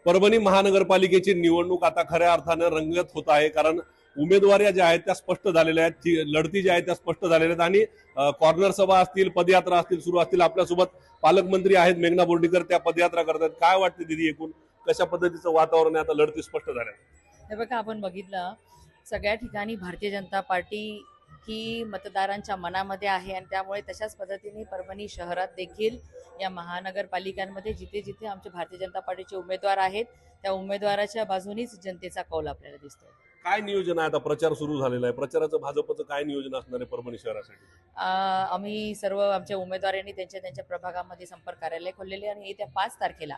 परभणी महानगरपालिकेची निवडणूक आता खऱ्या अर्थानं रंगत होत आहे, कारण उमेदवारी ज्या आहेत त्या स्पष्ट झालेल्या आहेत, लढती ज्या आहेत त्या स्पष्ट झालेल्या आहेत आणि कॉर्नर सभा असतील, पदयात्रा असतील सुरू असतील. आपल्यासोबत पालकमंत्री आहेत मेघना बोर्डीकर, त्या पदयात्रा करतात. काय वाटते दीदी, एकूण कशा पद्धतीचं वातावरण आहे, आता लढती स्पष्ट झाल्या? हे बघा, आपण बघितलं सगळ्या ठिकाणी भारतीय जनता पार्टी ही मतदारांच्या मनामध्ये आहे आणि त्यामुळे तशाच पद्धतीने परभणी शहरात देखील या महानगरपालिकांमध्ये जिथे जिथे आमचे भारतीय जनता पार्टीचे उमेदवार आहेत त्या उमेदवाराच्या बाजूनीच जनतेचा कौल आपल्याला दिसतोय. काय नियोजन आहे? आता प्रचार सुरू झालेला आहे, प्रचाराचं भाजपचं काय नियोजन असणार आहे परभणी शहरासाठी? आम्ही सर्व आमच्या उमेदवारांनी त्यांच्या त्यांच्या प्रभागामध्ये संपर्क कार्यालय खोललेले आणि येत्या 5 तारखेला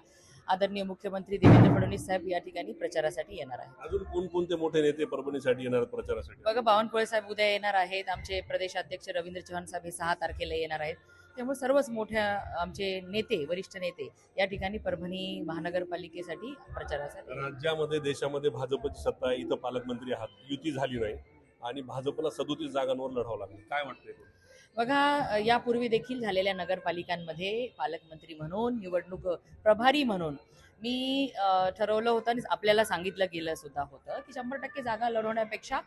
आदरणीय मुख्यमंत्री देवेंद्र फडणवीस साहेब या ठिकाणी प्रचारासाठी येणार आहेत. अजून कोणकोणते मोठे नेते परभणीसाठी येणार आहेत प्रचारासाठी? बघा, बावनकुळे साहेब उद्या येणार आहेत, आमचे प्रदेशाध्यक्ष रवींद्र चव्हाण साहेब हे 6 तारखेला येणार आहेत. त्यामुळे सर्वच मोठ्या आमचे नेते, वरिष्ठ नेते या ठिकाणी परभणी महानगरपालिकेसाठी प्रचारासाठी. राज्यामध्ये देशामध्ये भाजपची सत्ता आहे, इथं पालकमंत्री आहात, युती झाली नाही आणि भाजपला 37 जागांवर लढावं लागलं. काय वाटतंय? बघा, यापूर्वी देखील झालेल्या नगरपालिकांमध्ये पालकमंत्री म्हणून, निवडणूक प्रभारी म्हणून मी ठरवलं होतं आणि आपल्याला सांगितलं गेलं सुद्धा होतं की 100% जागा लढवण्यापेक्षा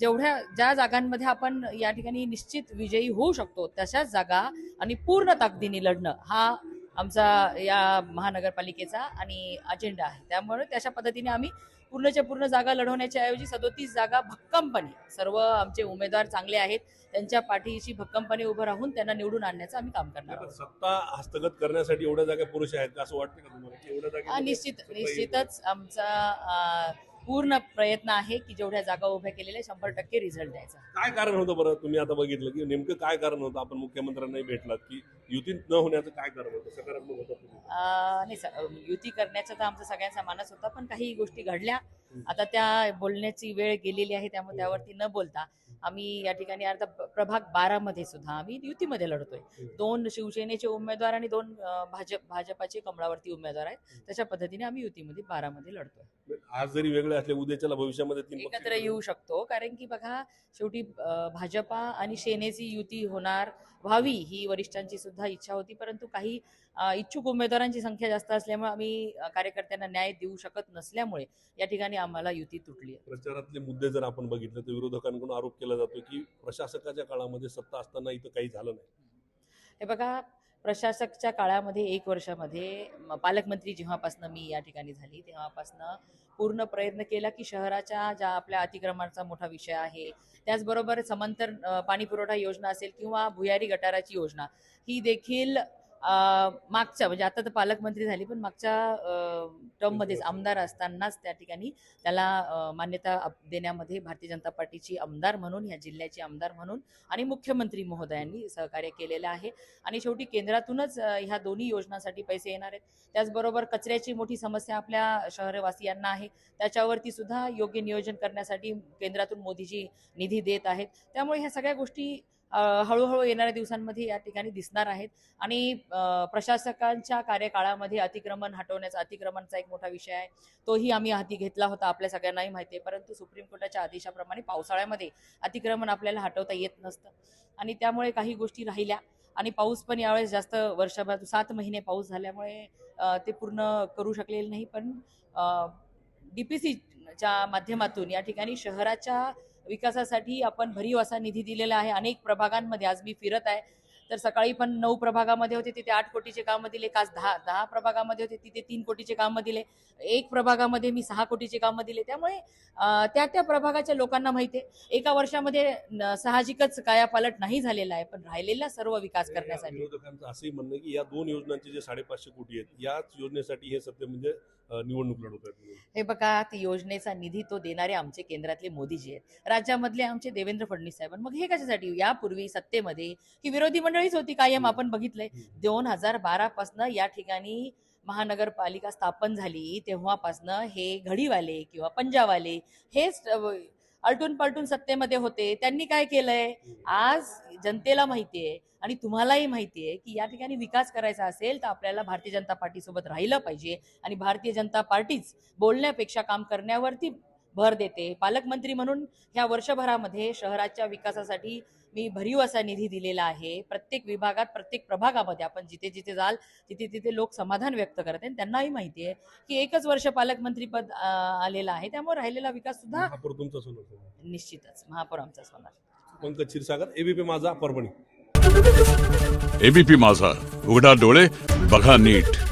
ज्या जागांमध्ये आपण या ठिकाणी निश्चित विजयी होऊ शकतो तशाच जागा आणि पूर्ण ताकदीने लढणं हा आमचा या महानगरपालिकेचा आणि अजेंडा आहे. त्यामुळे तशा पद्धतीने आम्ही पूर्णच्या पूर्ण जागा लढवण्याच्या ऐवजी 37 जागा भक्कमपणे, सर्व आमचे उमेदवार चांगले आहेत, त्यांच्या पाठीशी भक्कमपणे उभं राहून त्यांना निवडून आणण्याचं आम्ही काम करणार आहोत. सत्ता हस्तगत करण्यासाठी एवढ्या जागा पुरुष आहेत असं वाटतं का तुम्हाला? एवढ्या जागा निश्चितच आमचा पूर्ण प्रयत्न आहे की जेवढ्या जागा उभ्या केलेल्या 100% रिझल्ट द्यायचा. काय कारण होतं बरं? तुम्ही आता बघितलं की नेमकं काय कारण होतं? आपण मुख्यमंत्र्यांनाही भेटलात की युती न होण्याचं काय कारण होतं? सकारात्मक होतं? नाही, युती करण्याचा तर आमचा सगळ्यांचा मानस होता, पण काही गोष्टी घडल्या. आता त्या बोलण्याची वेळ गेलेली आहे, त्यामुळे त्यावरती न बोलता आम्ही या ठिकाणी आता प्रभाग 12 मध्ये सुद्धा आम्ही युतीमध्ये लढतोय. 2 शिवसेनेचे उमेदवार आणि 2 भाजपाचे कमळावरती उमेदवार आहेत. तशा पद्धतीने आम्ही युतीमध्ये 12 मध्ये लढतोय. आज जरी वेगळे असले, उद्याच्याला भविष्यामध्ये एकत्र येऊ शकतो, कारण की बघा, शेवटी भाजपा आणि सेनेची युती व्हावी ही वरिष्ठांची सुद्धा इच्छा होती, परंतु काही इच्छुक उमेदवारांची संख्या जास्त असल्यामुळे आम्ही कार्यकर्त्यांना न्याय देऊ शकत नसल्यामुळे या ठिकाणी आम्हाला युती तुटली. प्रचारातले मुद्दे जर आपण बघितले तर विरोधकांकडून आरोप केला जातो की प्रशासकाच्या काळामध्ये सत्ता असताना इथं काही झालं नाही. हे बघा, प्रशासकच्या काळामध्ये 1 वर्षामध्ये पालकमंत्री जेव्हापासनं मी या ठिकाणी झाली तेव्हापासनं पूर्ण प्रयत्न केला की शहराच्या ज्या आपल्या अतिक्रमणाचा मोठा विषय आहे, त्याचबरोबर समांतर पाणी पुरवठा योजना असेल किंवा भुयारी गटाराची योजना, ही देखील मागच्या, म्हणजे आता तर पालकमंत्री झाली, पण मागच्या टर्ममध्येच आमदार असतानाच त्या ठिकाणी त्याला मान्यता देण्यामध्ये भारतीय जनता पार्टीची आमदार म्हणून, ह्या जिल्ह्याची आमदार म्हणून आणि मुख्यमंत्री महोदयांनी सहकार्य केलेलं आहे. आणि शेवटी केंद्रातूनच ह्या दोन्ही योजनांसाठी पैसे येणार आहेत. त्याचबरोबर कचऱ्याची मोठी समस्या आपल्या शहरवासियांना आहे, त्याच्यावरती सुद्धा योग्य नियोजन करण्यासाठी केंद्रातून मोदीजी निधी देत आहेत. त्यामुळे ह्या सगळ्या गोष्टी हळूहळू येणाऱ्या दिवसांमध्ये या ठिकाणी दिसणार आहेत. आणि प्रशासकांच्या कार्यकाळामध्ये अतिक्रमणचा एक मोठा विषय आहे, तोही आम्ही हाती घेतला होता, आपल्या सगळ्यांनाही माहिती आहे. परंतु सुप्रीम कोर्टाच्या आदेशाप्रमाणे पावसाळ्यामध्ये अतिक्रमण आपल्याला हटवता येत नसतं आणि त्यामुळे काही गोष्टी राहिल्या. आणि पाऊस पण यावेळेस जास्त, वर्षभर 7 महिने पाऊस झाल्यामुळे ते पूर्ण करू शकलेले नाही. पण DPCच्या माध्यमातून या ठिकाणी शहराच्या विकासासाठी आपण भरीव असा निधी दिलेला आहे. अनेक प्रभागांमध्ये आज मी फिरत आहे, तर सकाळी पण 9 प्रभागामध्ये होते, तिथे 8 कोटीचे कामं दिले. काल 10 प्रभागामध्ये होते, तिथे 3 कोटीचे कामं दिले. 1 प्रभागामध्ये मी 6 कोटीचे कामं दिले. त्यामुळे त्या प्रभागाच्या लोकांना माहिती आहे, एका वर्षामध्ये साहजिकच कायापालट नाही झालेला आहे, पण राहिलेला सर्व विकास करण्यासाठी. विरोधकांचं असंही म्हणणं की या 2 योजनांचे जे 550 कोटी आहेत, याच योजनेसाठी हे सध्या म्हणजे निवडणूक लढवत आहेत. हे बघा, ती योजनेचा निधी तो देणारे आमचे केंद्रातले मोदीजी आहेत, राज्यामधले आमचे देवेंद्र फडणवीस साहेब. मग हे कशासाठी? यापूर्वी सत्तेमध्ये ही विरोधी मंडळीच होती कायम. आपण बघितलंय 2012 पासनं या ठिकाणी महानगरपालिका स्थापन झाली तेव्हापासनं हे घडीवाले किंवा पंजावाले हेच आलटून पालटून सत्तेमध्ये होते. त्यांनी काय केलंय? आज जनतेला माहितीये आणि तुम्हालाही माहितीये की या ठिकाणी विकास करायचा असेल तर आपल्याला भारतीय जनता पार्टी सोबत राहिलं पाहिजे आणि भारतीय जनता पार्टीच बोलण्यापेक्षा काम करण्यावरती भर देते. पालकमंत्री म्हणून ह्या वर्षभरामध्ये शहराच्या विकासासाठी मी भरीव असा निधी दिलेला आहे. प्रत्येक विभागात, प्रत्येक प्रभागामध्ये आपण जिथे जिथे जाल तिथे तिथे लोक समाधान व्यक्त करते आणि त्यांनाही माहिती आहे की एकच वर्ष पालकमंत्री पद आलेलं आहे, त्यामुळे राहिलेला विकास सुद्धा महापौर तुमचाच होणार. निश्चितच महापौर आमचाच होणार. पंकज क्षीरसागर, एबीपी माझा, परभणी. एबीपी माझा, उघडा डोळे बघा नीट.